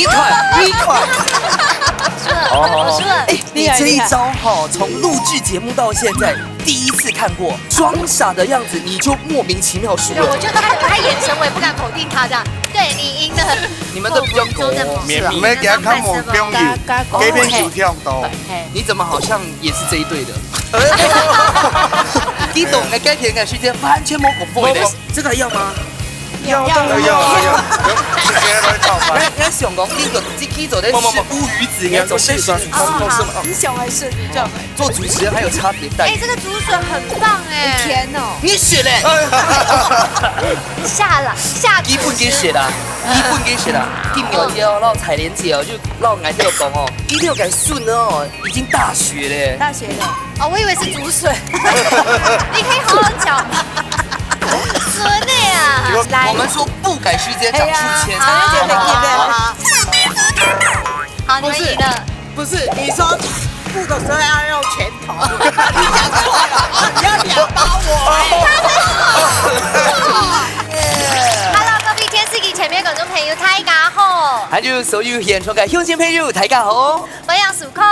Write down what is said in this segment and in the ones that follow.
B 款。我输了。哎，你这一招哈，从录剧节目到现在第一次看过，装傻的样子你就莫名其妙输对，我了。就看他眼神，我也不敢否定他这样。对你赢了，你们都比较狗，唔要惊看无朋友，这边就跳多。你怎么好像也是这一队的？你懂的，该填的时间完全没恐怖的。这个还要吗？要，直接来炒饭。咱想讲，你个这期做的是乌鱼子，你做是你想还是这样？做主持人还有差别待遇。这个竹笋很棒哎，甜哦！你写嘞？下基本给写啦，基本给写啦。金牛姐哦，绕彩莲姐哦，就绕俺这个讲哦，一定要改顺哦，已经大学嘞。大学的哦，我以为是竹笋，你可以好好讲。孙的呀，我们说不改时间讲出签。好，你们赢了。不是你说付的时候要用拳头，你讲错了，你要两包我。Hello， 各位天视機前面觀眾朋友，大家好。還有所有現場嘅鄉親朋友，大家好。我係蘇坤，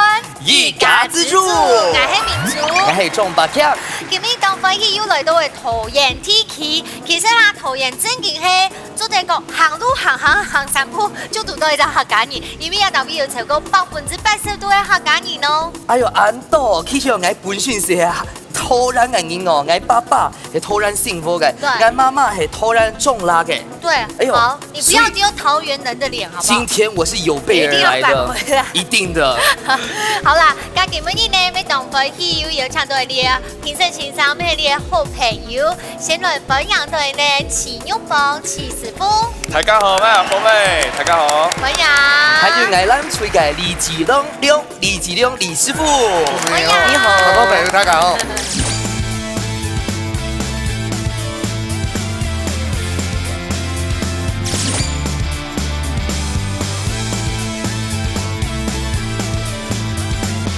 一家之主，我係民主，我係莊百強。今日當輝喜要來到嘅桃園天氣，其實啦，桃園正經係做啲個行路行山坡，就讀到一隻客家人，因為有特別要超過80%都係客家人咯。哎呦，安多，其實我本身是突然嘅人哦，我爸爸係突然幸福嘅，我媽媽係突然重拉嘅。對，哎呦，好，你不要丟桃園人的臉，好不好？今天我是有備而來的，一定的。好啦，咁今日呢，要當輝喜要請到你啊，平時情商咩你好朋友，先來分享到呢齊玉鳳齊師傅。大家好，我係寶妹，大家好。歡迎。還有愛咱吹嘅李志龍李師傅。歡迎。你好，好多朋友大家好。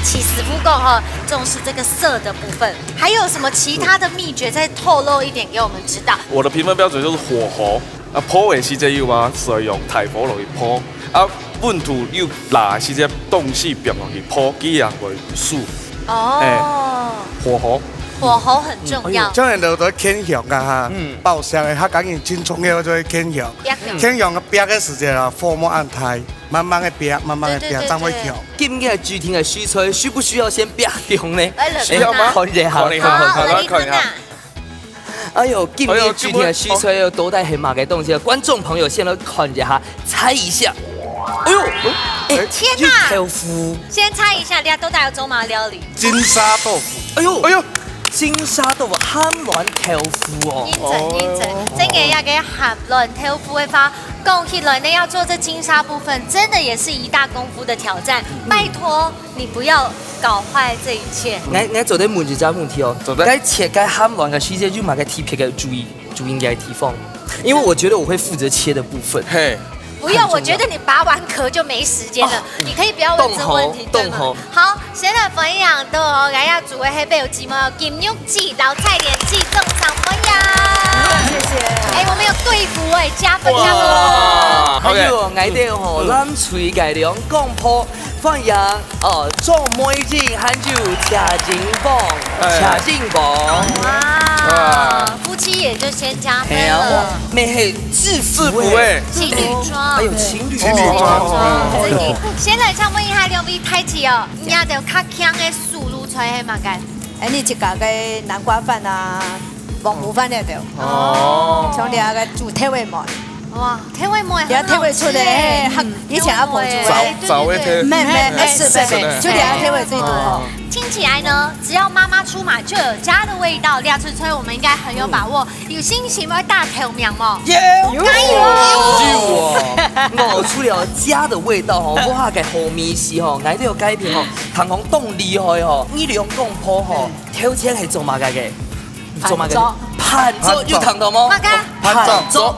齐师傅讲哈，重视这个色的部分，还有什么其他的秘诀？再透露一点给我们知道。我的评分標準就是火候，破嘅時節要嘛，使用大火落去破，溫度要拿時節東西變落去破，幾樣為數。哦，火候。火候很重要。這樣就在傾向啊哈，爆香的客家人真重要，就係傾向。傾向嘅逼嘅時節啊，火冇按太，慢慢嘅逼，慢慢嘅逼，才會跳。今日劇情嘅需求，需不需要先逼用呢？需要嗎？看一下。好，你看一下。哎呦，今日劇情嘅需求有多帶係馬嘅東西，觀眾朋友先來看一下，猜一下。哎呦，天哪！豆腐。先猜一下，大家都帶有中華料理。金沙豆腐。哎呦。金沙豆腐鹹卵豆腐哦，認真，真嘅要給鹹卵豆腐嘅話，講起來呢，要做這金沙部分，真的也是一大功夫的挑戰。拜託你不要搞壞這一切。我做啲問一個問題哦，該切該鹹卵嘅時間就買個貼片嘅注意應該提放，因為我覺得我會負責切的部分。嘿。不用，我覺得你拔完殼就沒時間了，你可以不要問這問題，對嗎？好，先來分享到我要煮的係有雞毛金玉記、老菜蓮記送上分享。謝謝。我們有對付加分加分咯。還有我哋吼，咱吹嘅兩公婆分享哦，做妹子還有車金棒。哇，夫妻也就先加分了。咩係制服情侶裝。還有情侶裝，真嘅。先來請問一下兩位太子哦，你有就較強嘅速擼出係嘛嘅？你一家嘅南瓜飯啊，黃母飯咧就。從你個煮體位糜。哇，體位糜。你體位出嚟，以前阿婆煮嘅。早一天。沒，是，就你體位最多。聽起來呢，只要媽媽出馬就有家的味道。廖翠翠，我們應該很有把握，有信心要大頭名嘛？有，加油！我出了家的味道吼，我下嘅後面是吼，我都有改變吼，同行動厲害吼，呢兩公婆吼，挑戰係做乜嘅？做乜嘅？盤粥有聽到嗎？盤粥。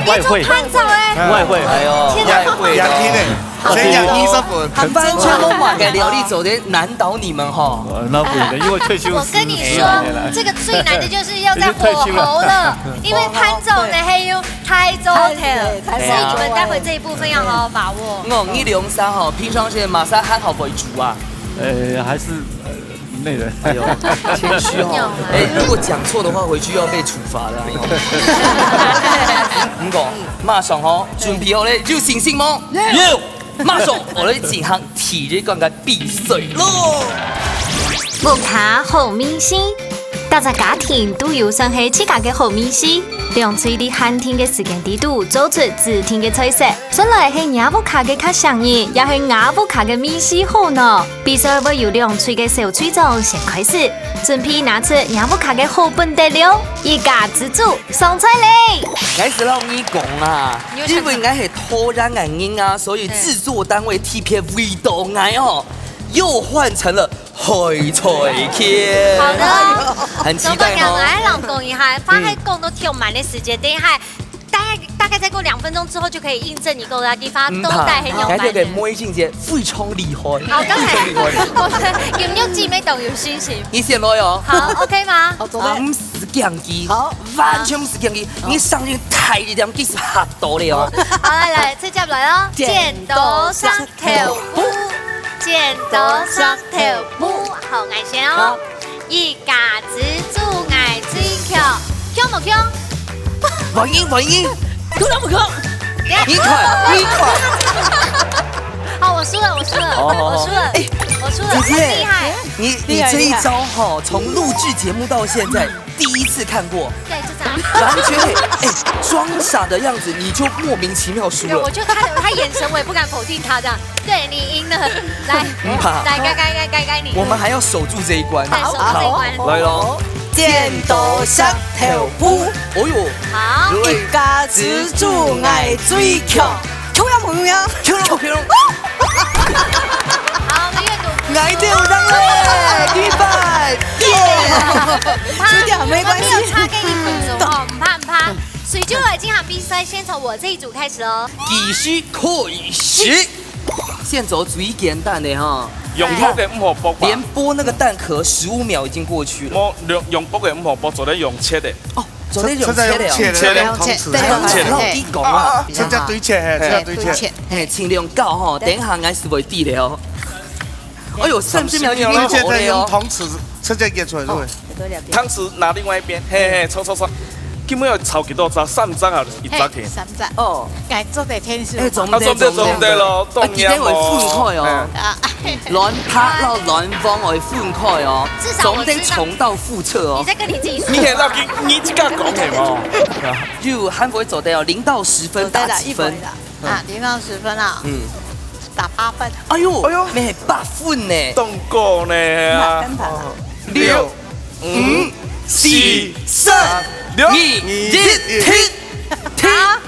外燴。外燴，哎呦，天哪，兩天咧。先养20分。完全冇話嘅料理做得難倒你們哈。那不一定，因为退休。我跟你说，这个最难的就是要在火候了，因为潘总的黑油太重了，所以你们待会这一部分要好好把握。我呢兩三哈，平常是馬上喊好為主啊。还是累人。哎呦，謙虛哈。哎，如果講錯的話，回去又要被處罰的。唔講，馬上哈，準備好咧，有信心嗎？有。馬上我哋進行體育講嘅比賽咯。木卡好明星，大家家庭都有上係自家嘅好明星，兩嘴的喊聽嘅時間地度做出自聽嘅菜色。本來係亞布卡嘅卡上人，也係亞布卡嘅明星好呢。比賽會由兩嘴嘅小嘴長先開始，準備拿出亞布卡嘅好本得了，一家之主上菜嚟。我是老你講啊，因為我係拖染眼影啊，所以製作單位 TPV 到我哦，又換成了海菜片。好的，很期待我哦。來朗講一下，發現講都挺滿的時間，等一下大概再過2分鐘之後就可以印證你講的地方都帶很有我哋嘅滿的。每一件嘢非常厲害。好，剛才我有沒有記沒懂有信心？你先來哦。好，OK 嗎？好，準備。唔是鏡機，好完全唔是鏡機，你上去睇你點幾時嚇到了哦。好，來，再接來咯。剪刀石頭布，剪刀石頭布，好，愛先哦。一家之主愛最強，強唔強？王英，不可。你快！好，我輸了，我輸了，姐姐很厲害。你這一招哈，從錄製節目到現在第一次看過，對，就這樣。完全裝傻的樣子，你就莫名其妙輸對，我了。就看他眼神，我也不敢否定他這樣。對，你贏了，來，怕來，該你。我們還要守住這一關。對，守住這一關。來咯，剪刀石頭布。哦呦，好，一家之主愛最強，抽樣朋友呀，漂亮！好，我們閱讀。愛掉讓嘞，第一班，輸掉沒關我們沒有差係。給1分鐘哦，唔怕。所以就來這場比賽，先從我這一組開始哦。繼續開始。現走最簡單的哈，用卜嘅五號卜吧，連剝那個蛋殼15秒已經過去了。我用卜嘅五號卜做得用切的，哦，昨天用現在切了，用切的，用湯匙，老弟講啊，現在對切，現在對切。嘿，盡量搞吼，等一下我是會記的哦。哎呦，30秒已經對切好了哦。用湯匙，直接結出來，對。湯匙拿另外一邊，嘿，搓，基本上炒幾多隻，3隻啊，1隻田。 3隻。哦，該做的天數。哎，總啊，做唔得咯，啊，今天會歡快哦，亂拍到亂放會歡快哦，總得重蹈覆轍哦你。在跟你自己說。你係那你這個講嘅嘛？就韓國走的哦，0到10分打幾分？啊，0到10分啊，打8分。哎呦，你係8分呢？凍過呢啊跟盤6、5、4、3、2、1，停！好，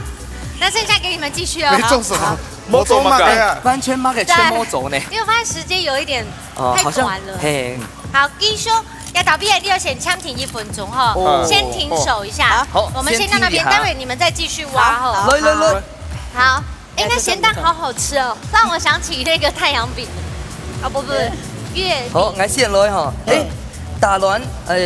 那剩下給你們繼續哦。你做什麼？冇做乜嘅啊？完全馬給全摸走呢。因為我發現時間有一點太好像短了。嘿，好，繼續要倒閉的第二選槍停1分鐘哈哦，先停手一下。好我們先到那邊，先停一下待會你們再繼續挖哈。來，好，哎，那鹹蛋好好吃哦，讓我想起那個太陽餅。啊不，月好，我先來哈。誒，打亂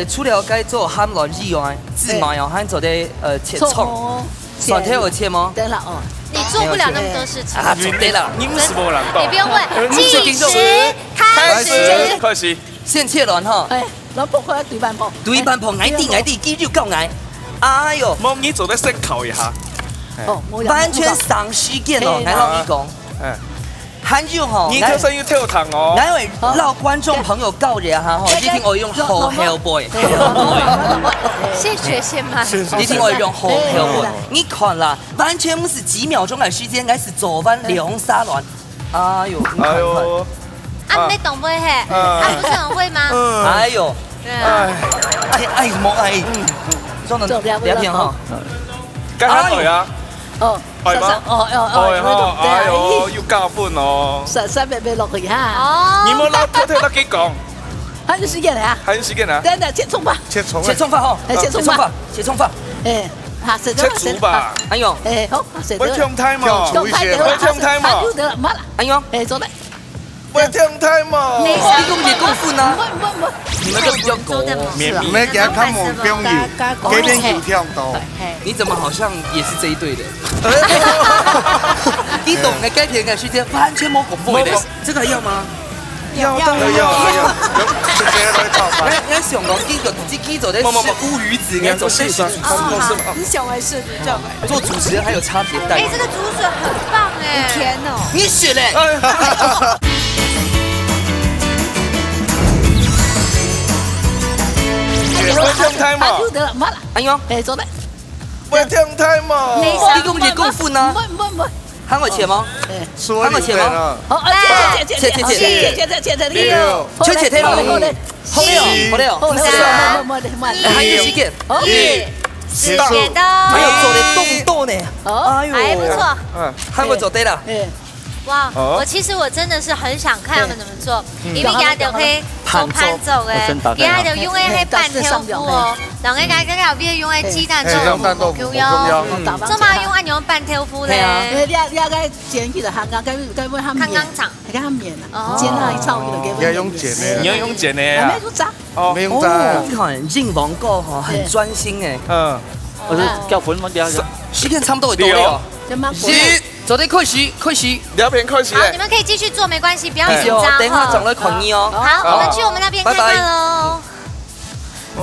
除了該做鹹卵之外，芝麻又還做啲切蔥，蒜頭有切嗎？對了哦，你做不了那麼多事情。啊，做對了。你們是冇人到你不用問，計時開始。開始，先切亂哈，攞卜開對半卜。對半旁矮啲，肌肉夠矮。哎呦，冇你做得識球一下，哦，冇人完全喪屍見哦，我老你講，韓肉吼，你條身要跳糖哦。我會讓觀眾朋友告一下哈，你聽我用好 Hellboy，先學先嘛。你聽我用好 Hellboy，你看啦，完全不是幾秒鐘的時間，我是做完2、3輪。哎呦，你看看，啊，沒懂不會？啊，不是很會嗎？哎呦，對啊。哎什麼哎，裝的兩片哈，跟下來啊，哦，係嗎？哎呦，要加分哦。三倍落去哈。哦。你冇攞偷偷得幾講，還有時間啊？還有時間啊？等等，切蔥吧。切蔥，切蔥法哈，切蔥法，切蔥法，哎，好，食切煮吧。哎呦，哎，好，食我聽睇嘛，煮一些我聽睇嘛，得，冇啦，哎呦，哎，做得，我聽睇嘛。你講嘢功夫呢？唔，你們就比較狗。唔係驚看門朋友，嗰邊油跳多。你怎麼好像也是這一隊的？你懂嘅雞片嘅時間完全冇功夫的。這個還要嗎？要，直接來炒飯。我想講呢個自己做的是烏魚子嘅，做是你想來試就叫來。做主持人還有差別待遇。哎，這個竹筍很棒哎，甜哦。你選嘞。我聽睇嘛，得啦，冇啦，哎呦，哎，做得，我聽睇嘛。你講嘢功夫呢？唔，喊我錢嗎？說你對了，好，切，切，切，吹切聽咯，好了，還有幾件？是剪刀，還有做的動作呢。哎呦，還不錯。喊我做對了。哇，我真的是很想看他們怎麼做，因為家就可以做盤走誒，家就用誒半條夫哦，然後家後邊用誒雞蛋豆腐用，做嘛用按用半條夫咧？你個煎去的香港，該不香香港廠，你看麵啊，煎下炒去的，要用剪的，你要用剪的呀沒？有炸，沒用炸。你看進王哥哈很專心誒，嗯，我是叫粉嗎？點下時間差不多會到了。就蠻是，昨天開始。兩邊開始好，咧你。們可以繼續做，沒關係，不要緊哦，等一下張講來看你哦。好，我們去我們那邊看看嘍。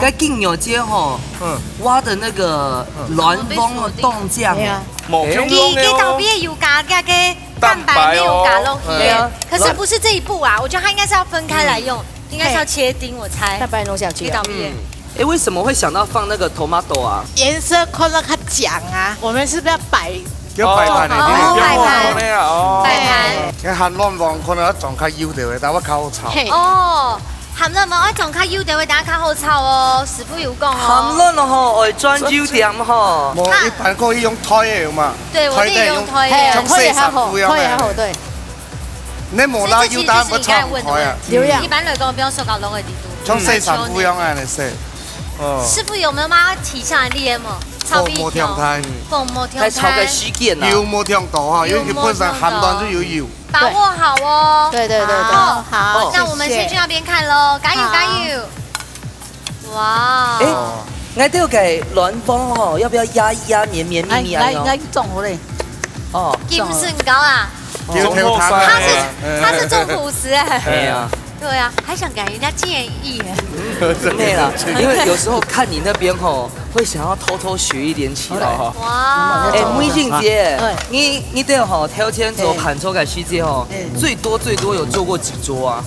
該勁有街吼，挖的那個鸞風凍醬，冇用你的哦。後邊有加個蛋白，沒有加落去，可是不是這一步啊，我覺得它應該是要分開來用，應該是要切丁，我猜。大白弄下去這倒邊。哎，為什麼會想到放那個 tomato 啊？顏色看到它講啊，我們是不是要擺？要擺盤的，哦擺盤哦。擺盤。你韓亂王可能一撞較油條的，但我較好炒。哦，鹹潤嘛，我仲較腰地會打較好炒哦，師傅有講含哦。論吼，愛專注點吼。冇一般可以用推的嘛，對，我自己用推像的。細散夫樣推也好，的。對，你冇拉腰打不炒開啊，流量一般來講，不用說搞攏的地圖。像細散夫樣啊，你食。哦。師傅有沒有幫提上來練麼？炒比冇跳胎，鳳冇跳來炒個胎，西件呐。油冇跳到哈，因為基本上鹹淡就有油。把握好哦。對對對對，好，好，那我們先去那邊看嘍，加油加油！哇，哎，我都給鸞風吼，要不要壓一壓綿綿密密啊？應該中好嘞，哦，金順高啊，油條湯他啊，是中普食哎，對啊，對啊，還想給人家建議哎，對啦，因為有時候看你那邊吼，會想要偷偷學一點起來。哇，哎，梅靜姐哎，你對吼挑天做盤抽改西街吼，最多有做過幾桌啊？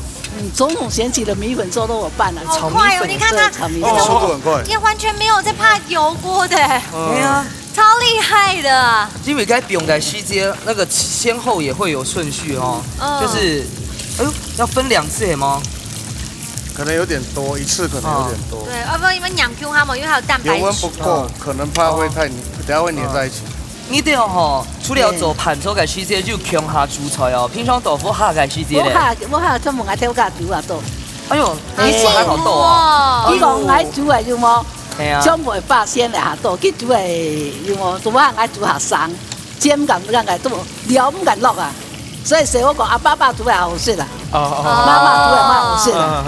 總統選舉的米粉粥都我辦了，好快哦，你看他炒米那速度個很快。也完全沒有在怕油鍋的，對啊，超厲害的，因為該用改西街那個先後也會有順序哦，就是，哎呦，要分兩次嗎？可能有點多，一次可能有點多。對，要不然你們養 Q 他們，因為還有蛋白油溫質不。夠，可能怕會太，等下會黏在一起。你對吼，除了做盤抽改西街就強下煮菜哦，平常豆腐下改西街咧。我下專門愛挑架煮啊都，哎呦，你煮還好多啊！伊講愛煮的有冇？係啊，將袂八仙嚟下多，佢煮的有冇？都我愛煮下生，煎唔敢都料唔敢落啊。所以所以我講阿爸爸煮的好食啦，媽媽煮的蠻好食啦。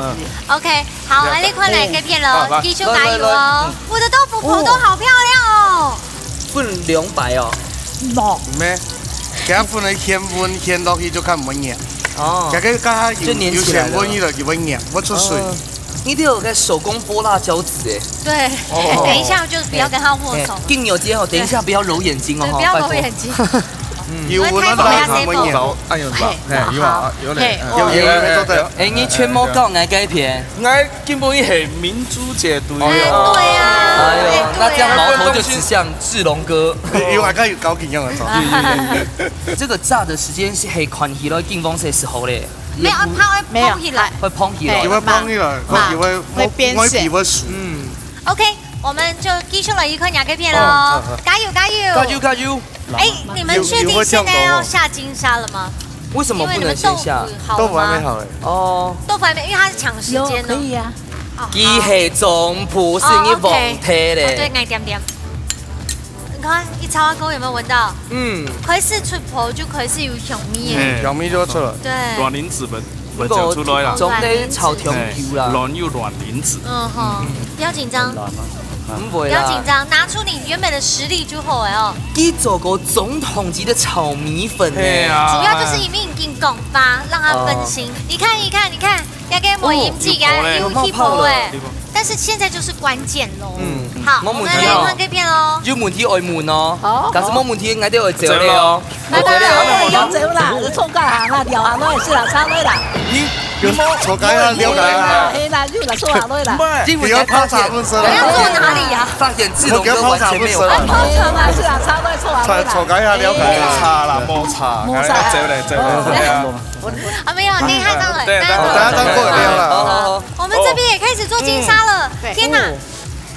OK，好，來呢款嚟嘅片咯，繼續加油哦！我的豆腐婆都好漂亮哦。分200哦。唔咩？其他分你掀溫掀落去就看唔會黏。哦其實加有升溫伊就會黏，會出水。你都有個手工剝辣椒籽對，等一下就不要跟他握手，更有接哦，等一下不要揉眼睛對，哦，不要拜託揉眼睛。油溫那大看會黏。按用吧，有啊，有嘞，有做得。哎，你全部搞愛改片，我根本係民主姐對哎，哦。對啊，哎呦，那這樣對啊矛頭就指向志龍哥。有大家有搞緊樣嘅這個炸的時間是係寬起來，勁風勢時候咧，沒有，它會碰起來。會蓬起來就。會幫你了，就會會比會熟。 OK，我們就繼續了一塊牙cây片嘍，加油加油！加油加油！哎，你們確定現在要下金沙了嗎？為什麼不能先下？豆腐還沒嗎？好哎。哦，豆腐還沒，因為它是搶時間可呢。以啊，機械總鋪是你忘記對，咧。愛點點。看一炒锅有没有闻到？嗯，可以是出泡就可以是有香味耶。小米就出了。对。卵磷脂闻就出来啦，總得炒條球啦。卵又卵磷脂。嗯哼，不要緊張，不不要緊張，拿出你原本的實力就好哦。佢做過總統級的炒米粉呢，主要就是一面鏡拱發，讓它分心。你看，要給我飲劑給有氣泡哎。但是現在就是關鍵咯。好，我們來換個片咯。要問題愛問哦，好但是冇問題，我哋會走你哦。拜拜。有走啦，你錯街行啦，撩行落去是啦，差落啦。有錯解啊，了解啊。嘿啦，就啦，錯行落啦。不要泡茶不深我要坐哪裡呀？發現志龍哥完全沒有。跑場啊，是啦，差落錯行落啦。錯解啊，了解啊。茶啦，冇茶，走嚟。啊，沒有，你看到了，大家當過了啦。我們這邊也開始做金沙了，天哪！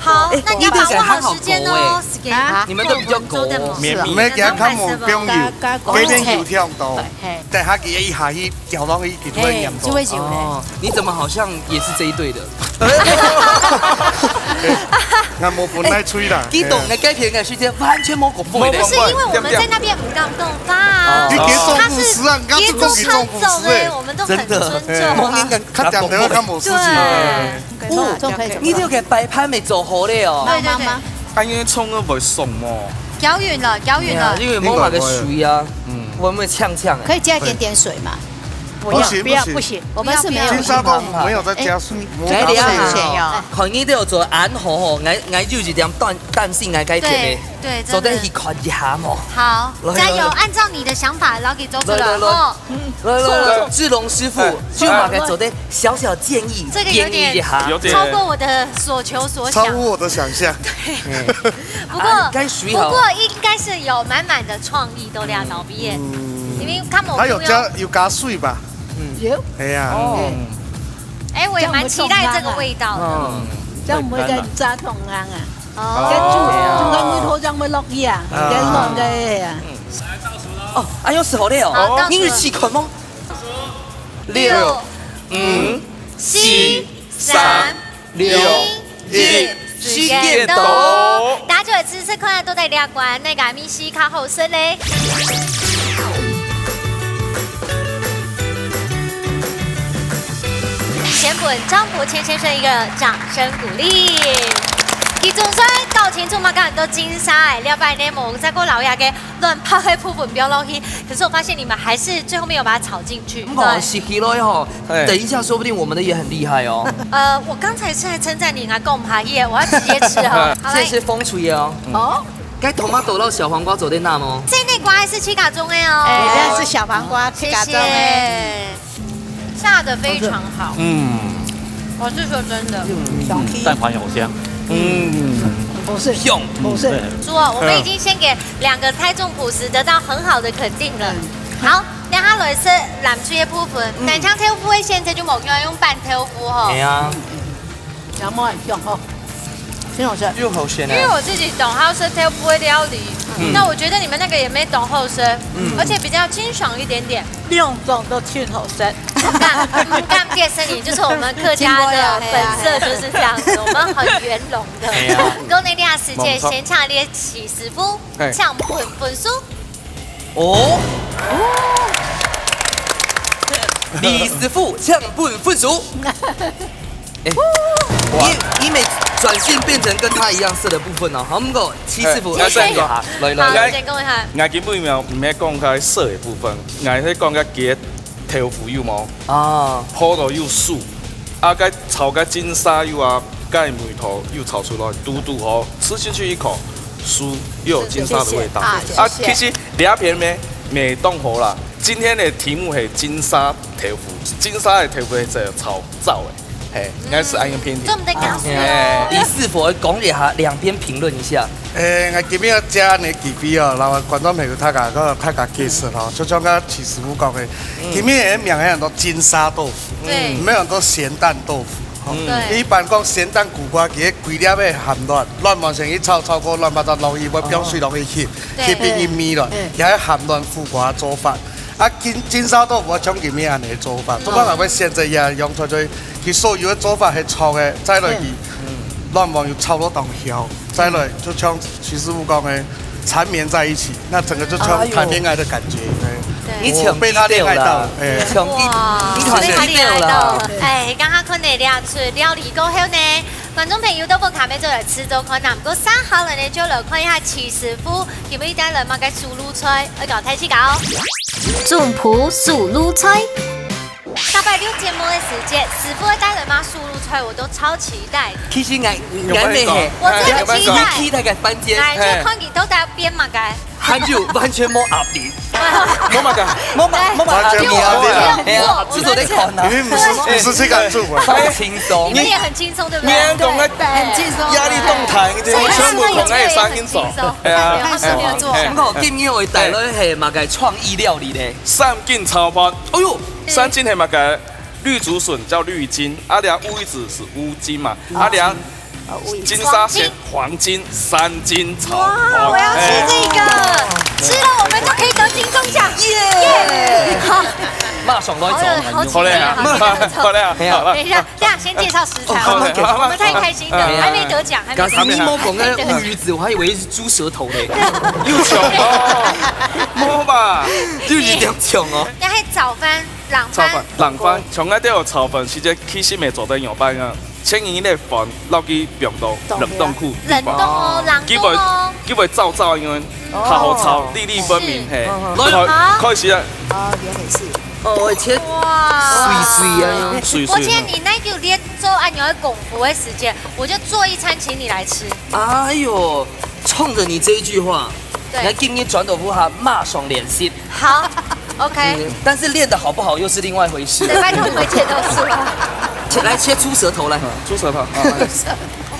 好，那你要把握好時間哦。你們都比較高，唔係驚看無中油，嗰邊油跳多，但係佢一下去掉落去，佢會嚴重。哦，你怎麼好像也是這一隊的？我冇本來吹啦。佢懂嘅雞片嘅時間完全冇個風的。不是因為我們在那邊唔敢動發啊，你給做牧師啊，你節奏看走哎，我們都很尊重啊。較點點較冇事情。你這個擺盤沒做好咧哦。對對對。安尼衝都袂爽哦。攪勻了，攪勻了。因為冇那個水啊，會唔會嗆嗆？可以加一點點水嘛？不行不行，我們是沒有金沙豆腐沒有再加水，哎呀，看你都有做暗河哦，我就一點淡性嘅雞片對，做得去看一下嘛。好，加油，按照你的想法，老給做出來哦。來，志龍師傅就把佢做得小小建議，這個有點超過我的所求所想，超乎我的想象。對，不過應該是有滿滿的創意都兩道畢業，因為看我還有加水吧？有。哎呀，哎，我也蠻期待這個味道的。這樣唔會嘅炸同硬啊，嘅煮嘅梅頭醬會落去啊，嘅落嘅啊。哦，哎呦，是好嘞哦，你是氣孔嗎？6、5、4、3、2、1，時間到。大家做嘅姿勢可能都在兩關，那個米西卡後身嘞。先本張伯謙先生一個掌聲鼓勵。佢總算搞清楚嘛，剛才都金沙了解呢，冇再過老牙嘅亂拍嘅部分不要落去。可是我發現你們還是最後沒有把它炒進去。對，是去咯吼，等一下說不定我們的也很厲害哦。我剛才是還稱讚你，還講唔下嘢，我要直接吃哦。這是風吹哦。哦。該頭媽抖到小黃瓜走在那嗎？這內瓜還是七卡中的哦。哎，這是小黃瓜七卡中的。下得非常好，我是說真的，蛋黃有香，不是香，不是。豬哦，我們已經先給兩個猜中樸實，得到很好的肯定了。好，讓他來是南區的部分，但像豆腐的現在就冇用拌豆腐吼。係啊，有冇人用吼？挺好吃，又好鮮啊。因為我自己懂好吃豆腐的料理，那我覺得你們那個也沒懂後生，而且比較清爽一點點。兩種都挺好吃。干介生你就是我們客家的本色就是這樣子，我們很圓融的。講你倆時間先搶你起師傅，搶本書。哦。李師傅搶本書。醫美轉性變成跟他一樣色的部分哦，好唔夠，七師傅，來，先講一下。我基本上唔係講佢色的部分，我係講佢嘅豆腐有冇啊，泡到又酥，啊個炒個金沙又啊，個梅頭又炒出來，嘟嘟好，吃進去一口，酥又有金沙的味道。啊，其實兩片沒凍好啦。今天的題目係金沙豆腐，金沙的豆腐係炒燥的。應該是按個偏題。這麼的搞笑。李師傅講一下兩邊評論一下。我今日要加你幾味哦，然後觀眾朋友大家解釋咯，就像個徐師傅講的，今日名係很多金沙豆腐，沒有很多鹹蛋豆腐。一般講鹹蛋苦瓜，其實規粒嘅鹹卵，卵完成去炒過亂八糟落去，要飆水落去吸，吸變一米了，其實鹹卵苦瓜做法。啊，金沙豆腐我將佢咩安尼做法，做法係會先在嘢用出去，佢所有嘅做法係炒嘅，再來佢亂網又炒到當香，再來就像徐師傅講嘅，缠绵在一起，那整个就像谈恋爱的感觉。你抢被他恋爱到，抢你团被他击恋爱到掉了。，哎，剛剛佢哋倆出料理過後呢，觀眾朋友都冇卡咩做嚟吃咗可能，不過三下人呢就來看一下齊師傅有冇一單人嘛嘅素滷菜，我搞睇起搞。中埔素滷菜。大概6節目的時間，師傅嘅帶人嘛素滷菜我都超期待。其實眼眉係，我真係期待。期待嘅翻間，哎，就看見都在邊嘛嘅。還就完全冇壓力，冇乜㗎，冇壓力啊！係啊，至少得看啊，因為不是這個做啊，好輕鬆你。們也很輕鬆，對不對？你講嘅很輕鬆，壓力動態，你哋全部講嘅三斤手，係啊，他是沒有做。咁個今日我帶來係嘛嘅創意料理咧。三斤炒飯，哎呦，三斤係乜嘅？綠竹筍叫綠金，阿良烏子是烏金嘛，阿良金沙鮮黃金3斤炒哇，我要吃這個，吃了我們就可以得金鐘獎，耶！好，馬上來做。好期好嘞啊，待啊！好嘞啊，好了等一下，先介紹食材，我們太開心了，還沒得獎，還沒得剛才你獎。冇講嘅烏魚子，我還以為是豬舌頭咧。又窮哦，冇吧？就是點窮哦。你係早飯、冷炒飯飯，、冷飯，從嗰啲有炒飯，時節其實未做得樣板啊。請伊個飯落去冰凍冷凍庫，冷凍哦，冷基本凍哦。基本燥燥，因為較好炒，粒粒分明，嘿。開始啊，哦，原來是。哦，切哇，碎碎啊，水我見你那個練做按鈕的功夫的時間，我就做一餐請你來吃。哎呦，衝着你這一句話，對你今日轉頭不下馬上聯繫。好，OK。但是練得好不好又是另外一回事。對，拜託回切都是了。來切豬舌頭來，豬舌頭。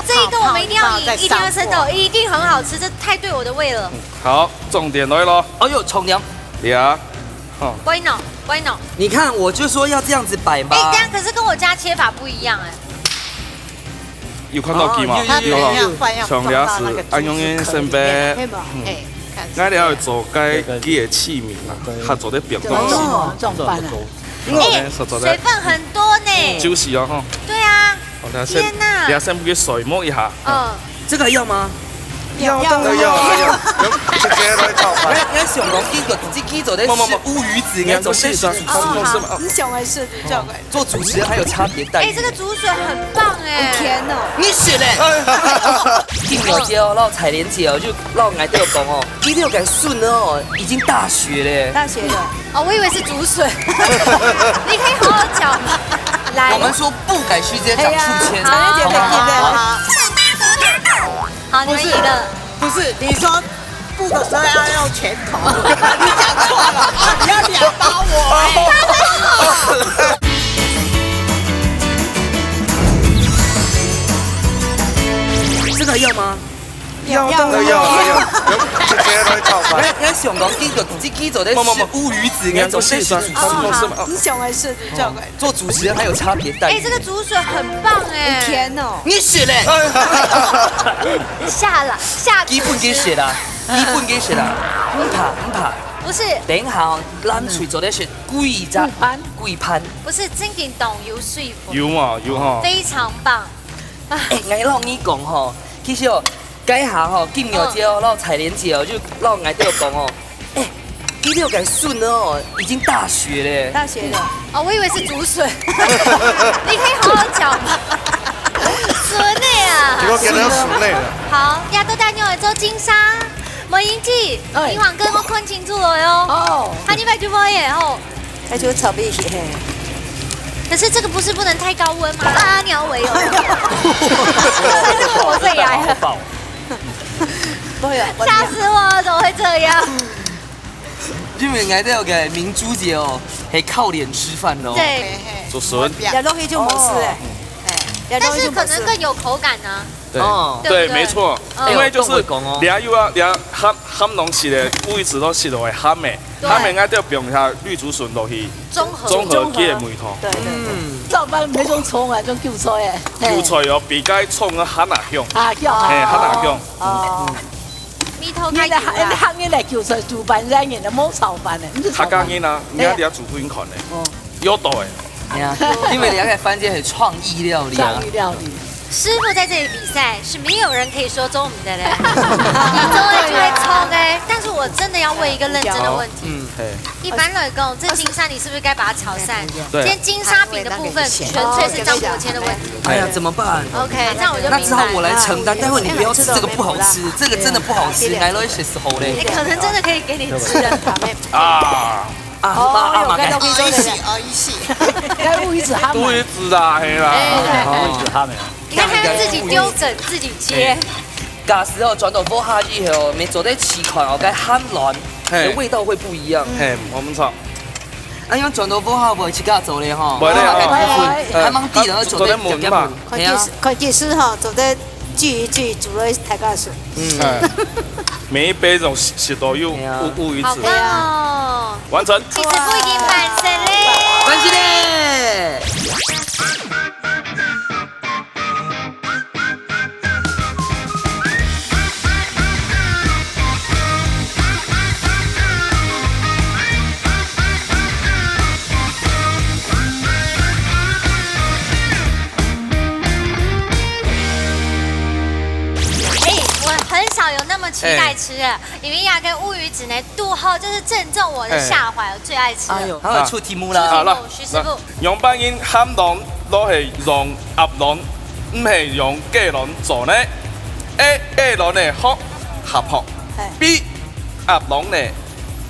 這一個我們一定要贏，一定要生豆，一定很好吃，這太對我的胃了。好，重點來咯，哎呦，沖涼。倆， Bueno bueno。你看，我就說要這樣子擺嘛。哎，等下可是跟我家切法不一樣哎。有看到機嘛？有啊。從倆是安永遠身邊，哎，我倆要做該幾個器皿啊，他做的冰凍器，哦，這種飯啊，哎，水分很多呢。就是哦吼。對啊。倆天哪倆先俾水摸一下。嗯。這個要嗎？要，直接來炒飯。我想講呢個自己做的是烏魚子，你做的是你想來是這個。做主持人還有差別待遇。哎，這個煮水很棒哎。甜哦。你是咧？金牛姐哦，撈彩蓮姐哦，就撈愛豆講哦，一定要改順哦，已經大學咧。大學的。哦，我以為是煮水。你可以好好講嗎？來。我們說不改須直接講數千。彩蓮姐的好，你們贏了。不是，你說不的時候要用拳頭，你講錯了，你要兩刀我。這個要嗎？要，直接來炒飯。我想講呢個自己做的是烏魚子，你做的是主持人。你想來是這個。做主持人還有差別待遇。哎，這個煮水很棒哎。甜哦。你是咧？下基本給寫啦，基本給寫啦，唔怕。不是。等一下哦，咱隨做的是貴盤。不是正經懂有水分。有嘛有哈。非常棒。哎，我讓你講吼，其實哦，改下吼，金牛姐哦，撈彩蓮姐哦，就撈愛豆講哦，哎，一定要改順哦，已經大學咧。大學的。哦，我以為是煮水。你可以好好講嗎？順的啊。結果見到熟累了。好，也都帶你來做金沙。莫英記，你黃哥我看清楚了喲。哦。他你擺就冇嘢吼。他就炒必起嘿。可是這個不是不能太高溫嗎？啊，你要圍哦。這個我最愛了。嚇死我了，怎麼會這樣？因為愛豆嘅明珠姐哦，係靠臉吃飯哦。對。做筍。兩東西就冇事哎。但是可能更有口感呢。對，沒錯，因為就是倆又要倆鹹濃食的，烏魚子都食到會鹹的，鹹的愛豆冰下綠竹筍落去，綜合幾個梅頭。對對對，早飯沒種蔥啊，種韭菜誒。韭菜哦，比較蔥個鹹辣香。香啊。嘿，鹹辣香。哦。米頭太油啦。你鹹嘅嚟韭菜煮飯，人嘅冇炒飯嘅，客家人啊，你倆煮俾人看的，有道的。因為你要嘅番茄係創意料理啊。創意料理。师傅在这里比赛是没有人可以说中午的嘞，你中午就会冲哎。但是我真的要问一个认真的问题，一般来讲，这金沙你是不是该把它炒散？今天金沙饼的部分纯粹是张伯谦的问题。哎呀，怎么办 ？OK， 这样我就明白。那只好我来承担。待会你不要吃这个不好吃，这个真的不好吃，来了些时候嘞。你可能真的可以给你吃的。一起，该乌鱼子哈乌鱼子啊，嘿啦，乌鱼子哈没？你看他自己丢梗，自己接。假时候转到波下以后，没做在起款哦，该含卵，味道会不一样。嘿，我们炒。啊，因为转到波下不去甲做咧吼，袂咧，还忙地然后做在门嘛。快技师哈，做在锯一锯，煮了太高水。每一杯这种食都有乌鱼子。好棒哦！完成。其实不已经完成嘞。完成嘞。很少有那么期待吃的，因为牙跟乌鱼子呢，肚后就是正中我的下怀，我最爱吃的。哎呦，还有出题目啦！好了，徐师傅，用半因含卵都是用鸭卵，唔是用鸡卵做呢。A 鸡卵的壳下泡 ，B 鸭卵的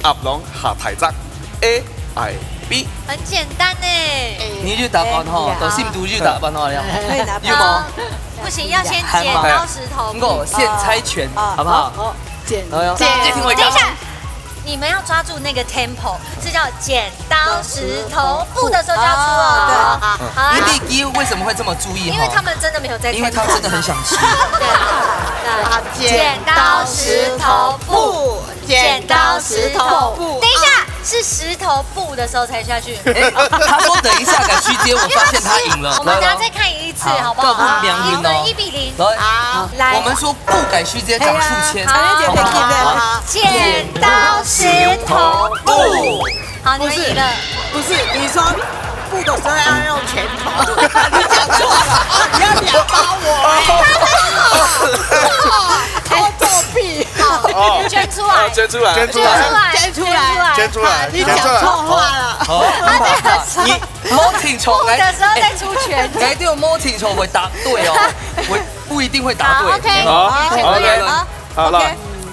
鸭卵下台汁 ，A I B。很简单呢。你就答案哈，到信读就答案好了。有吗？不行，要先剪刀石头布。我现猜拳，好不好？好，剪。等一下，你们要抓住那个 tempo， 是叫剪刀石头布的时候就要出哦。好。因为第为什么会这么注意？因为他们真的没有在。因为他真的很想吃。剪刀石头布，剪刀石头布。等一下。是石头布的时候才下去。他说等一下改虚接，我发现他赢了。我们等下再看一次，好不好？赢了1-0。好，来，我们说布改虚接讲数签。好，剪刀石头布。好，你们赢了。不是，你说布的时候要用拳头，你讲错了，你要两包我。偷作弊。好，捐出来，捐出来，你讲错话了。好，你摸挺丑的时候再出拳，来对我摸挺丑会答对哦，我不一定会答对。 OK， 好了，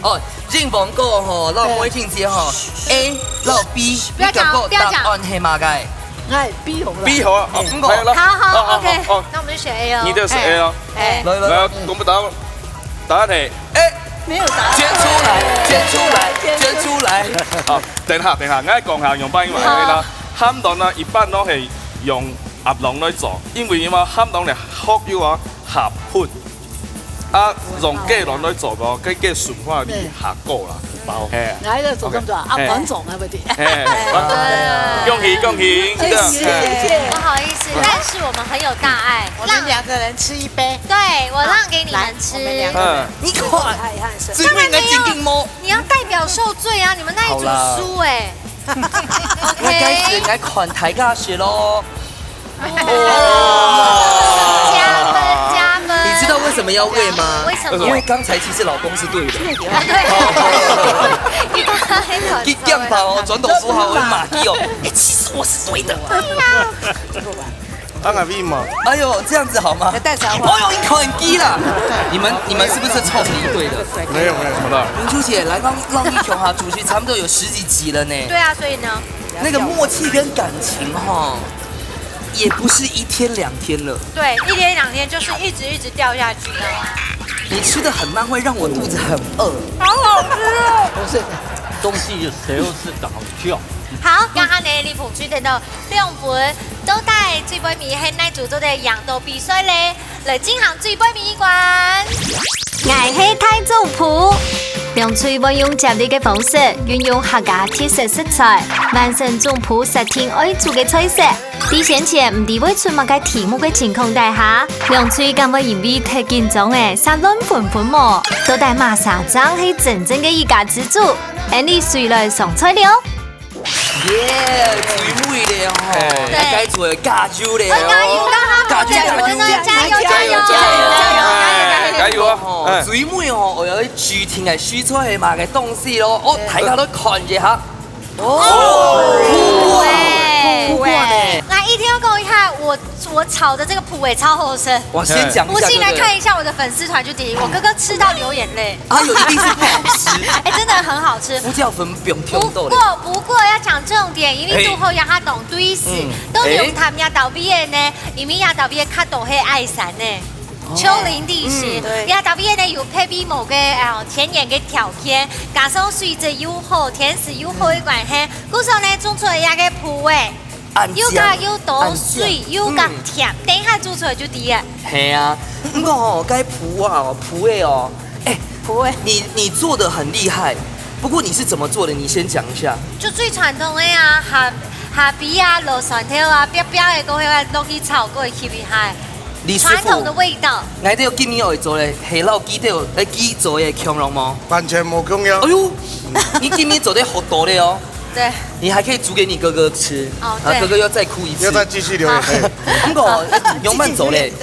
哦，任房哥吼，让摸挺接吼 A， 让 B， 不要讲，按黑马盖。哎 ，B 好了。 B 好啊，好 ，OK， 那我们就选 A 哦。你就是 A 哦。来，公布答案是 A。没有答案。捐出来。好，等下，我讲下用半英文啦。含卵呢，一般都是用鸭卵来做，因为嘛含卵的壳要啊下粉，啊用鸡卵来做个，鸡顺化味下锅啦。哪一个总这么多？啊，黄总啊，不对。恭喜！谢谢。不好意思，但是我们很有大爱，我们2个人吃一杯。对，我让给你们吃。你看，当然没有，你要代表受罪啊！你们那一组输哎。OK， 来款台价学喽。加分。你知道为什么要喂吗？为什么？因为刚才其实老公是对的。你电跑哦，转斗说好，我马屁哦。其实我是对的。对呀。当然必嘛。哎呦，这样子好吗？带啥？哦呦，你口很低啦！你们是不是凑成一对的？没有，怎么了？明珠姐来让一琼哈主持差不多有10几集了呢。对啊，所以呢，那个默契跟感情哈，也不是1天2天了。对，1天2天就是一直掉下去的。你吃的很慢，会让我肚子很饿。好好吃哦！不是，东西谁又是搞笑？好，今下呢，你捧出嚟到2盤都帶最杯麵係奶做咗嘅羊肚比賽咧，嚟進行最杯麵館。愛係太祖譜，用最會用接力嘅方式，運用客家特色食材，完成總譜10天愛做嘅菜色。啲先前唔知會出乜嘅題目嘅情況底下，用最咁嘅因為特緊張嘅沙亂盤盤模，都帶馬上將係真正嘅一家之主，而你誰來上菜了？耶，最美的吼，来该做加油嘞，加油，加油，加油，加油，加油，加油啊！哦，最美哦，我有剧情係輸出嚟嘛嘅東西咯，我大家都看一下。普普洱来，一天要跟我看我炒的这个普洱超好吃。我先讲一不下，信来看一下我的粉丝团就第一，我哥哥吃到流眼泪。啊，有一定是不好吃，哎，真的很好吃。胡椒粉不用挑不豆过要讲重点，因为最后让他懂对事，都用他们家倒闭的呢，因为家倒闭较懂黑爱山呢。丘陵地形，呀，特别呢有配比某个田野嘅条件，加上水质又好，天时又好嘅关系，故说呢种出来呀个普洱，又加又多水又加甜，等一下做出来就ดี啊。嘿啊，不过哦，该普洱哦，哎，普洱，你做的很厉害，不过你是怎么做的？你先讲一下。就最传统的呀，下皮啊，落蒜头啊，标的嗰个落去炒过会特别嗨。传统的味道。我哋有今年会做咧，黑老鸡都有鸡做嘅强龙吗？完全冇供养。哎呦，你今年做的好多的哦。对。你还可以煮给你哥哥吃。哦，对。哥哥又再哭一次。要再继续留言。不过用慢做咧。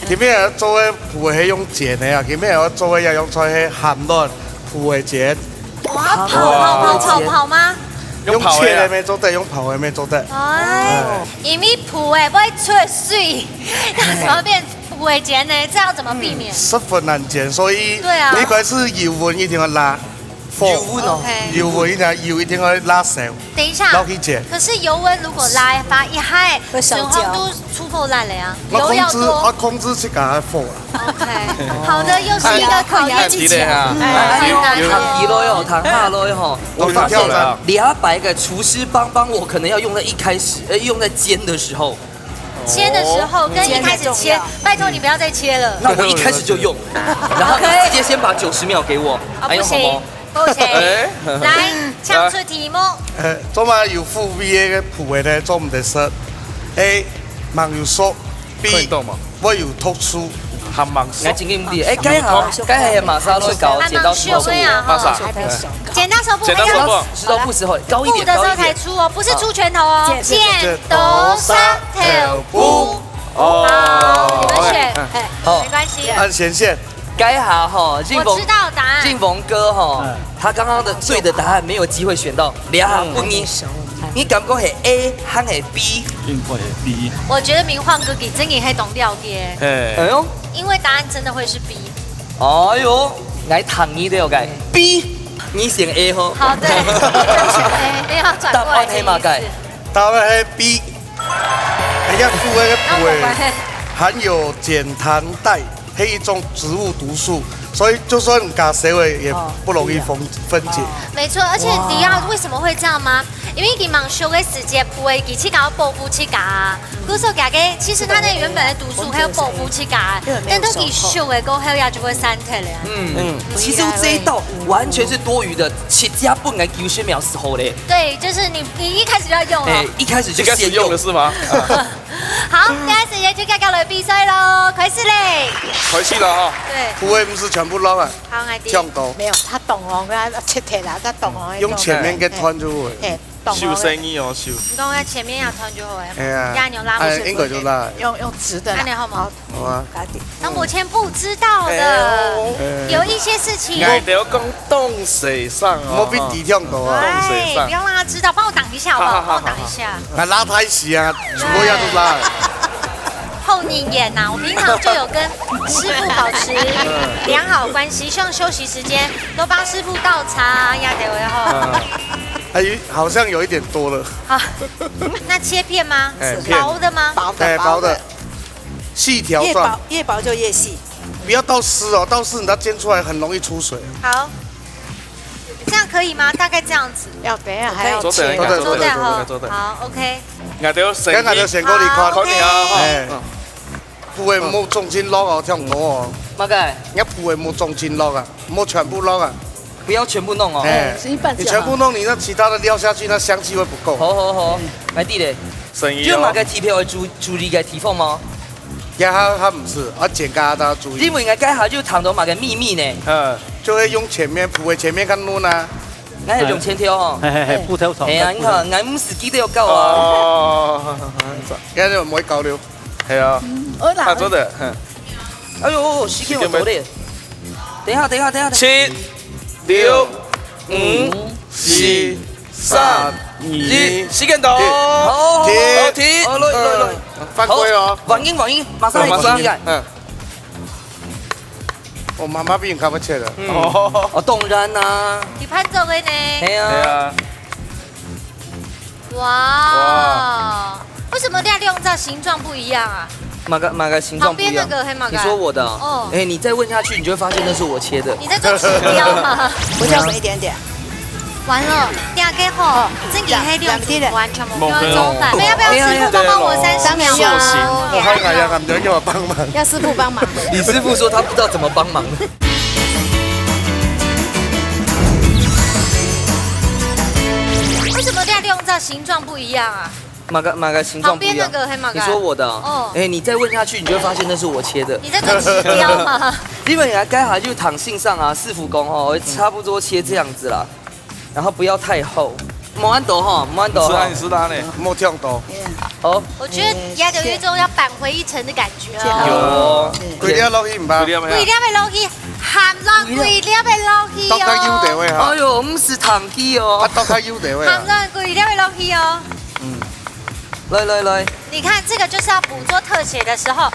今日做嘅普洱係用煎嘅啊，今日我做嘅又用菜係鹹卵普洱煎。哇，跑嗎？用切的没做得，用泡的没做得。哎，因为普洱不会出水，那怎么变普洱煎呢？这要怎么避免？十分难煎，所以对啊，你嗰是油温一定要拉，油温哦，油温油一定要拉少。等一下，捞去煎。可是油温如果拉发一嗨，水红都出口烂了呀。油要多。我控制去给它火了。OK， 好的，又是一个考验技巧。糖皮咯哟，糖下咯哟。我发现了，你要摆个厨师帮我，可能要用在一开始，用在煎的时候。切的时候跟一开始切，拜托你不要再切了。那我一开始就用，然后你直接先把90秒给我。不行，不行。来，抢出题目。做嘛有副 V 嘅普洱咧，做唔得食。A 網有熟，B 我有突出。鹹芒我真嘅唔知，該係馬莎都搞剪刀石頭布，馬莎，剪刀石頭布，石頭布時候高一點，的時候才出哦，不是出拳頭哦，剪刀石頭布。好，你們選，沒關係。按顯現。該下哈，我知道答案。靖逢哥哈，他剛剛的對的答案沒有機會選到，兩行不你。你感覺係 A 還係 B？ 應該係 B。我覺得明晃哥給真嘅係懂了嘅。哎呦，因為答案真的會是 B。哎呦，我同意都有改 B， 你選 A 呵。好的，選 A， 你要轉過來的意思。答案係 B。人家副嘅普洱含有減糖苷，係一種植物毒素。所以就算加水味也不容易分解。没错，而且你要为什么会这样吗？因为你忙修的时间普洱去搞保护去搞啊，故说搞个其实它那原本的毒素还有保护去搞，但都你修的过后呀就会散退了呀。其实这一道完全是多余的，切加不能90秒时候嘞。对，就是你一开始就要用了。一开始就先用的是吗？好，等下时间就交嚟比賽喽，開始嘞！開始了哈。对。普洱不是全部撈啊。好，我哋。跳刀。沒有，他懂哦，佢切鐵啦，他懂哦。用前面嘅團就會。修生意哦，修。你講前面要團就好誒。係啊。壓牛拉不是。應該就拉。用直的。那你好冇？好啊。那我前不知道的，有一些事情。我哋要講凍水上哦。我比地跳刀啊。對，不要讓他知道，幫我擋一下好不好？幫我擋一下。我拉太細啊，全部要都拉。後你演呐，我平常就有跟師傅保持良好關係，希望休息時間都幫師傅倒茶呀，得為後。哎，好像有一點多了。好，那切片嗎？薄的嗎？薄的，薄的，細條狀。越薄就越細。不要到濕哦，到濕你它煎出來很容易出水。好，這樣可以嗎？大概這樣子。要等下還要切。做得好。好 ，OK。我哋要成。跟我哋成個你看，看你啊。普洱冇重金落哦，聽唔到哦。乜嘅？你普洱冇重金落啊，冇全部落啊。不要全部弄哦。你全部弄，你那其他的料下去，那香氣會不夠。好，嚟啲咧。生意。就買個鐵票去煮呢個鐵方嗎？呀，它唔是，我剪加它煮。因為我家下就躺到買個秘密呢。就會用前面普洱前面看弄啊。俺係用千條吼。嘿嘿嘿，布條床。係啊，你看，俺唔是記得要夠啊。哦，今日唔可以交流。係啊，好啦，做的，哎呦，時間我多咧。等一下。 7、6、5、4、3、2，時間到。好，停來，犯規哦。王英，馬上來聽看。我媽媽比你看不切的。哦，當然啦。你拍照嘅呢？係係啊。啊，哇！为什么亮亮照形状不一样啊？马个形状不一样。旁边那个黑马你说我的哦哦。哎，你再问下去，你就会发现那是我切的。你在做指标吗？我叫一点点。完了，两个吼，这个黑亮完全没有中反。哦要不要师傅帮帮我30秒吗？我看呀，感觉叫我帮忙。要师傅帮忙。李师傅说他不知道怎么帮忙。为什么亮亮照形状不一样啊？马个形状不一样。旁边那个黑马你说我的哦哦。哎，你再问下去，你就会发现那是我切的。你在做指标吗？基本上该下就躺性上啊，四福宫哦，差不多切这样子啦，然后不要太厚。莫安斗哈，莫安斗哈。你是他呢？莫跳多。哦。我觉得压的宇宙要扳回一城的感觉有哦。哦。几粒落去唔吧？几粒咩？贵点的落去，含浪贵点的落去多加优地哦。位哈。哎呦，唔是躺机啊，哦。多加优地位啊。含浪贵点的落去哦。来。你看这个就是要捕捉特写的时候，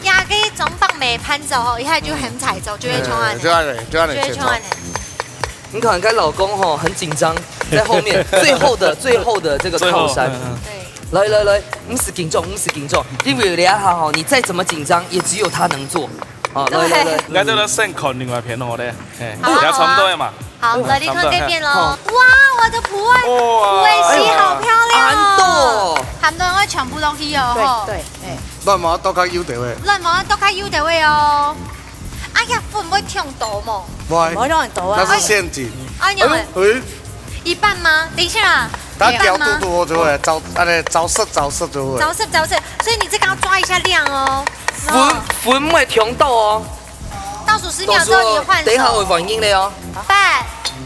压个总棒没攀走哦，一下就很踩走，就会冲啊，就按就你切会冲啊。你看，该老公吼很紧张，在后面最后的这个靠山。对。来，唔是紧张，因为你下吼，你再怎么紧张，也只有他能做。啊，来。我这个先看另外片好咧，哎，好啊也差不多嘛。好，来立刻改变喽！哇，我的普洱哇西好漂亮安哦！豆，含豆会全部落去哦，对，哎，乱毛多加优地位。乱毛都开优的位哦。哎呀，会不会跳刀嘛？喂，我让你抖啊。那是陷阱。哎呀，哎，一半吗？等一下，它调度多就会着色就会。着色，所以你这个要抓一下量哦。粉唔会跳到哦。倒数10秒之后你换手。等一下会反应的哦。 8、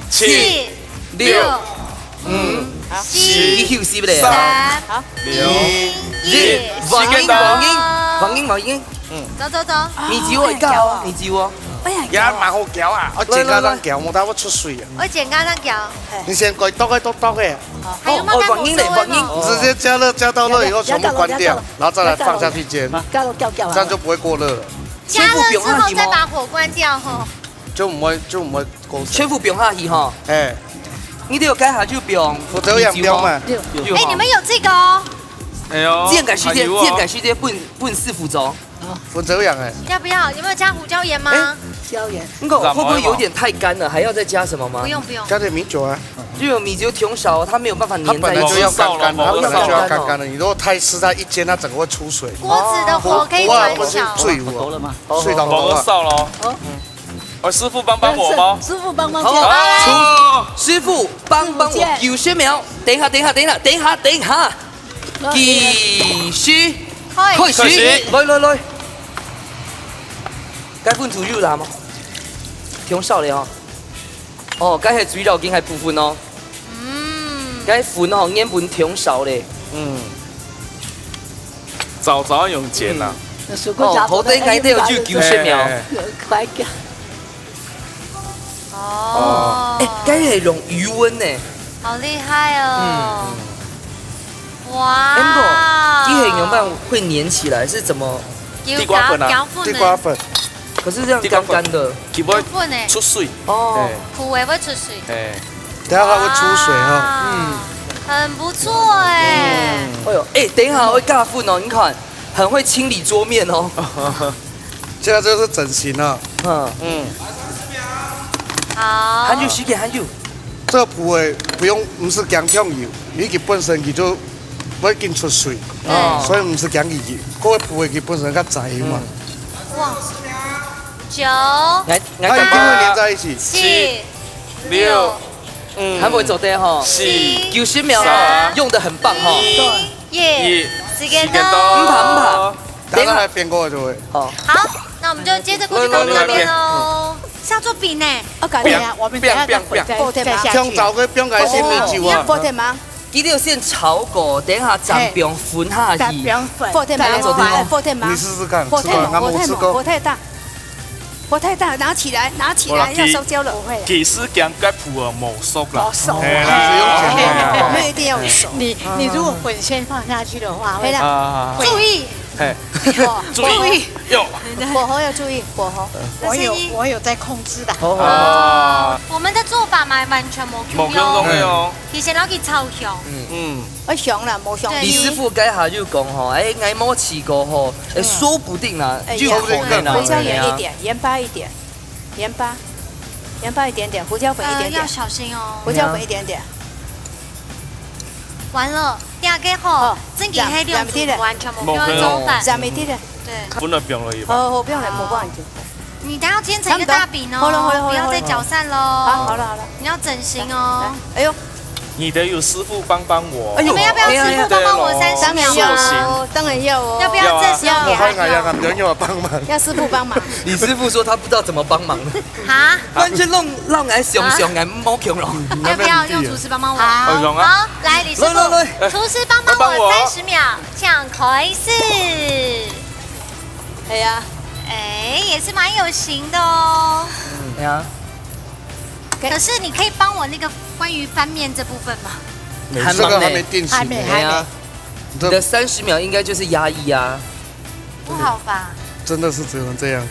7、6、5、你休息不得。 3、2、 1，反应。走。你只会教，你只我。也蛮好搅啊，我剪加上搅，冇得我出水啊。我剪刚刚搅。你先改多嘅。还有没有干火锅？直接加热，加到热以后全部关掉，然后再来放下去煎，叫这样就不会过热了。加热之后再把火关掉吼。就唔会过水。全部不用下去哈。哎，你都要改下就不用。否则养标嘛。哎，你们有这个哦？哎呦，这样改时间不4分钟。否则养哎。要不要？有没有加胡椒盐吗？椒盐。那个会不会有点太干了？还要再加什么吗？不用。加点米酒啊。就有米酒挺少，它没有办法它粘在一起。本来就要干，它本来就要干的。你如果太湿，它一煎它整个会出水。锅子的火可以转小。最熟了吗？水到我烧了。我师傅帮我吗？师傅帮忙好，师傅帮我90秒。等一下，继续。开始，来。该分出肉啦吗？挺少的哦。哦，该系水料已经系部分哦。该粉哦，烟分挺少的。早用剪啊。哦，好底该都要就90秒。快点。哦。哎，该系用余温呢。好厉害哦。哇。一黑牛蒡会粘起来，是怎么？地瓜粉啊，地瓜粉。可是这样干干的，它不会出水哦，苦也会出水，哎，等下它会出水哈，很不错哎，哎呦，哎，等一下会尬粉哦，你看，很会清理桌面哦，这个就是整形了，好，含油，这个脯尾不用，不是姜香油，伊佢本身佢就不会紧出水，所以唔是姜油，嗰個脯尾佢本身較窄嘛，哇。9，它一定会连在一起。7、6、还不会走的哈。90秒用的很棒哈。1，时间到。唔怕。等下来边过就会。好，那我们就接着过去到那边喽。是要做饼呢。我感觉啊，我们等下再下去。香枣个饼干是米酒啊，波特吗？记得要先炒过，等下蘸冰粉下去。波特吗？波特吗？你试试看，波吃过，俺没吃过。波太大，波太大，拿起来要烧焦了。不会。其实姜跟普洱冇熟啦，熟是用碱的。没有一定要熟。你如果粉先放下去的话，会注意，注意哟，火候要注意火候。我有在控制的。我们的做法嘛完全冇用哦。以前攞去炒香。我香啦，冇香。李师傅改下就讲吼，哎，我冇吃过吼，说不定啦，就可能啦。胡椒盐一点，盐巴一点，盐巴一点点，胡椒粉一点点，要小心哦。胡椒粉一点点。完了，第二个吼，真嘅黑料完全冇用中饭。giảm一啲的。对。不能冰而已吧。不用了，冇关系。你等下煎成一个大饼哦，不要再搅散喽。好了，你要整形哦。哎呦。你得有师傅帮我。你们要不要师傅帮我30秒？当然要哦。要不要这时候给他用？要帮忙。要师傅帮忙。李师傅说他不知道怎么帮忙。哈？完全让俺想俺冇强了。要不要用厨师帮帮我？好，来，李师傅，厨师帮我30秒，这样开始。哎呀，也是蛮有型的哦。对啊。可是你可以帮我那个关于翻面这部分吗？这个还没定型。还没。你的30秒应该就是压抑啊。不好吧？真的是只能这样，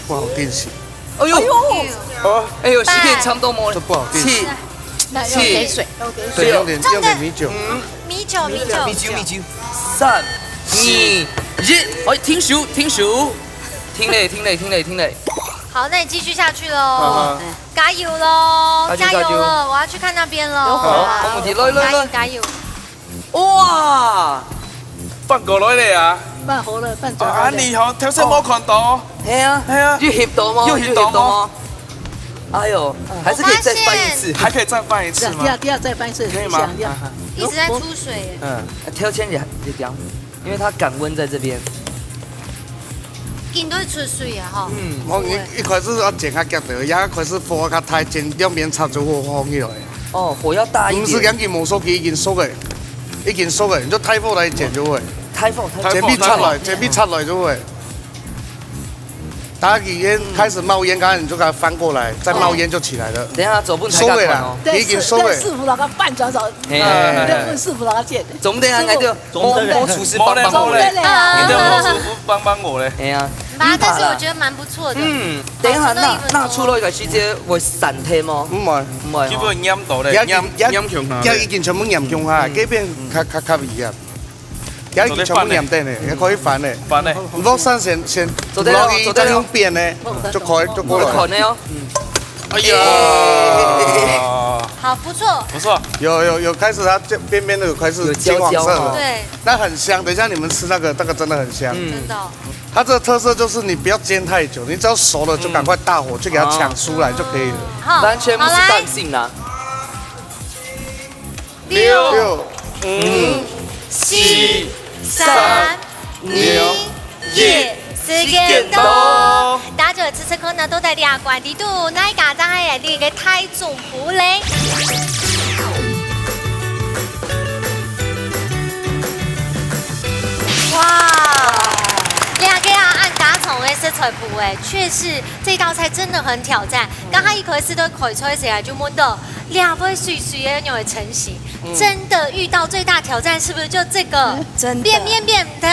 不好定型。哎呦，洗片差不多没了。这不好定型。那用点水，对，用点米酒。米酒。3、2、1，哎，停手，听嘞。好，那你继续下去喽，加油喽，加油了，我要去看那边喽。好，我们来，加油！哇，翻过来了啊！半好了，半走。啊，你好，头先冇看到。系啊，又翕到吗？哎呦，还是可以再翻一次，还可以再翻一次吗？第二再翻一次，可以吗？一直在出水。挑签也掉，因为它感温在这边。见到出水啊！哈。我一开始要煎较夹的，一开始火较太煎，两边插着火放起来。哦，火要大一点。不是两件魔术机已经熟的，你就太火来煎就会。煎饼插来就会。打起烟开始冒烟，刚才你就给它翻过来，再冒烟就起来了。等一下走不太快哦。已经收了。师傅那个半走，问师傅那个煎的。总等下俺就摸厨师帮我嘞，你得摸师傅帮我嘞。哎呀，但是我觉得蛮不错的。等一下那出了一个时间会散添吗？唔係，基本腌到咧，腌強下。已經全部腌強下，嗰邊較味啊。已經全部腌定咧，也可以翻咧。翻咧。落山先落去再用邊咧，就過來。可能哦。哎呀，好不错。不错。有開始它邊邊的有開始金黃色了。對。那很香，等一下你們吃那個真的很香。真的。它这个特色就是你不要煎太久，你只要熟了就赶快大火去给它抢出来就可以了。完全不是淡性啦。6、5、4、3、2、1，時間到。大家這次可能都在兩關地度，哪一家長係呢個太中埔嘞？哇！兩個按家常的食材譜誒，確實這道菜真的很挑戰。剛剛一開始都開出嘅時候就問到兩杯水水嘅那種成型，真的遇到最大挑戰是不是就這個？真的變對。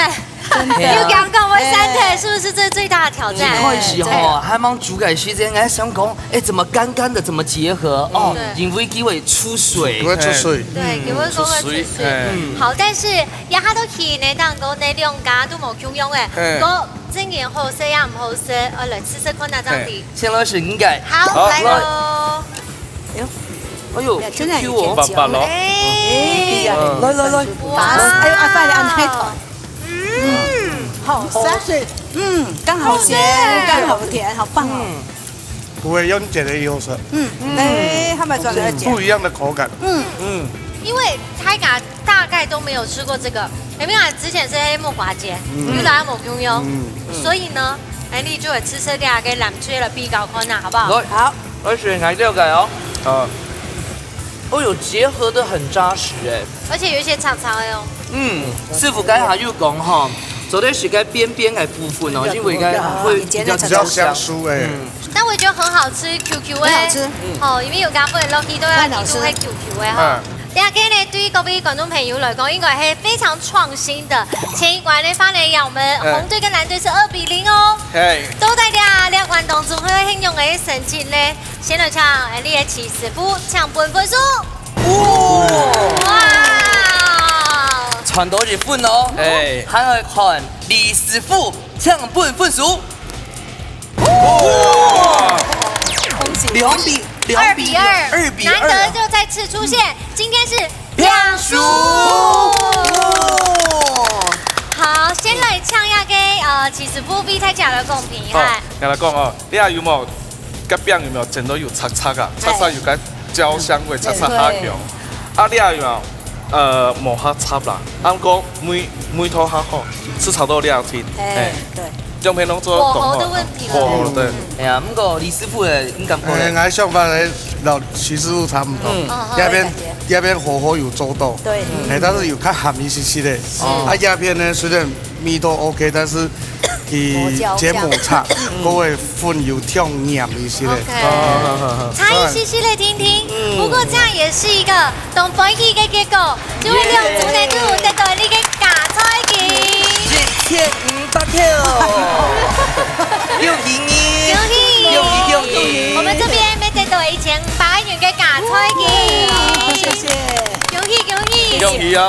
又講到我三腿，是不是這最大的挑戰？開始吼，還蠻煮嘅時間，我想講，怎麼乾的怎麼結合哦？因為機會出水，會出水。對，因為講會出水。好，但是一下都去呢，當講呢兩家都冇共用誒，嗰真然好食也唔好食，我來試試看那張碟。先來是應該。好，來咯。哎呦，真係白白咯。來。哇！哎呦，快點按開頭。好吃，剛好鹹，剛好甜，好棒哦！不會用剪的油色，他們轉了剪，不一樣的口感，因為泰嘎大概都沒有吃過這個，有沒有？之前是黑木瓜煎，遇到冇共用，所以呢，哎，你就会吃色啲嘅南吹了比較困難，好不好？好，而且挨掉改哦，哦有结合的很扎实哎。而且有一些長長的哦。師傅該下又講哈，做的是該邊邊嘅部分哦，因為該會比較比較香酥哎。但我也覺得很好吃，QQ 哎，好吃。哦，因為有加份落去都要記住係 QQ 哎哈。第二個呢，對於各位觀眾朋友來講，應該係非常創新的。前一關呢，翻嚟讓我們紅隊跟藍隊是2-0哦。都在兩關當中，佢慶祝嘅成績呢，先來唱你嘅齊師傅搶半分數。哇！傳到日本哦，還去看李師傅搶半分數。2-2，難得就再次出現，今天是兩輸。好，先來唱一下嘅齊師傅比賽獎嘅公平哈。跟他講哦，你下有冇？個餅有沒有真到有擦擦啊？擦擦有個焦香味，擦擦下強。啊，你下有冇？冇下插啦，啱講每套下好，吃炒豆料天。对。用片攏做火候的問題火候對。哎呀，不過李師傅嘅應該冇咧。俺想法咧，老徐師傅差唔多。葉片火候有做到。对。但是有較鹹一些的。啊，葉片呢雖然味道 OK，但是佢芥末差，嗰個粉有跳黏一些的。差一些些嚟聽聽。不過這樣也是一個同歡喜嘅結果，就會兩組呢都得到呢個假菜嘅。15006我們這邊沒得到1500元嘅假菜嘅，謝謝，恭喜啊！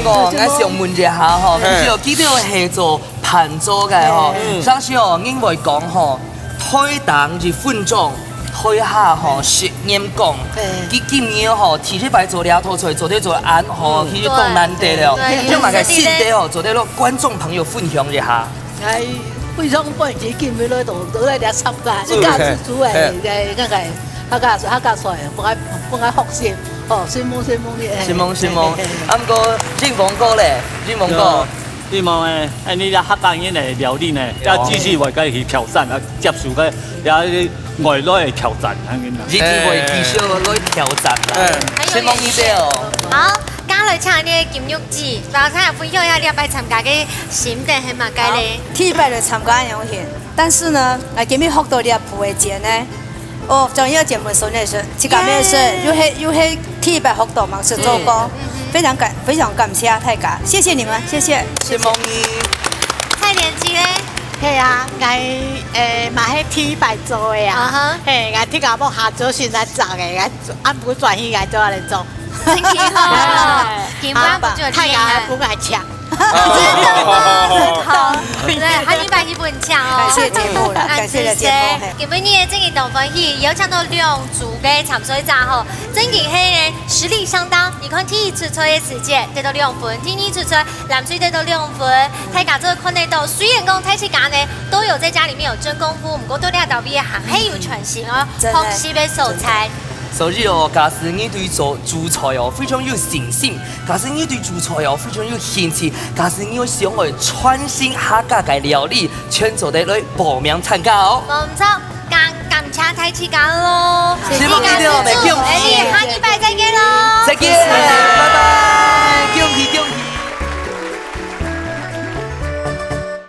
我想問一下吼，就基本係做盤做嘅吼，上次哦，因為講吼，推檔日分種。推下吼實驗講，佢今年吼提出擺做兩套出來，做啲做啱吼，佢就講難得了。就嘛個信得吼，做啲咯觀眾朋友分享一下。哎，非常本錢見唔到都來啲參加，一家子煮誒，客家菜，放喺學先，哦，先懵啲。咁個金鳳哥咧，金鳳哥。希望誒，你啲客家人嘅料理呢，要繼續為佢去挑戰啊，接受佢也外來嘅挑戰，日天會繼續來挑戰啦。希望你哋哦。好，加來唱啲金玉子，然後睇下分享一下你拜參加嘅心得係乜嘅咧？第一擺就參加遊戲，但是呢，今日學到啲普嘅節呢，哦，仲有節目上嚟說，自家咩事，又係第一擺學到嘛，是做過。非常感謝大家，謝謝你們，謝謝。希望你。蔡連枝咧，係啊，我嘛係天白做嘅啊，係我聽講冇下晝先來做嘅，我按部轉去我做嚟做。真係好，今晚不就太陽不愛搶。真的嗎？好，對，下禮拜日本唱哦。感謝節目啦，感謝節目。今年嘅正義同歡喜有搶到2組嘅參賽者吼，正義係呢實力相當。你看第一出賽嘅時間得到2分，第二出賽藍水得到2分。大家做看得到，雖然講睇時間呢都有在家裡面有真功夫，唔過都兩道邊行係有傳承哦，學習嘅素材。所以哦，假使你對做煮菜哦非常有信心，假使你對煮菜哦非常有興趣，假使你想去創新客家嘅料理，請做得來報名參加哦。冇錯，感謝大家咯。希望你哋哦，咪恭喜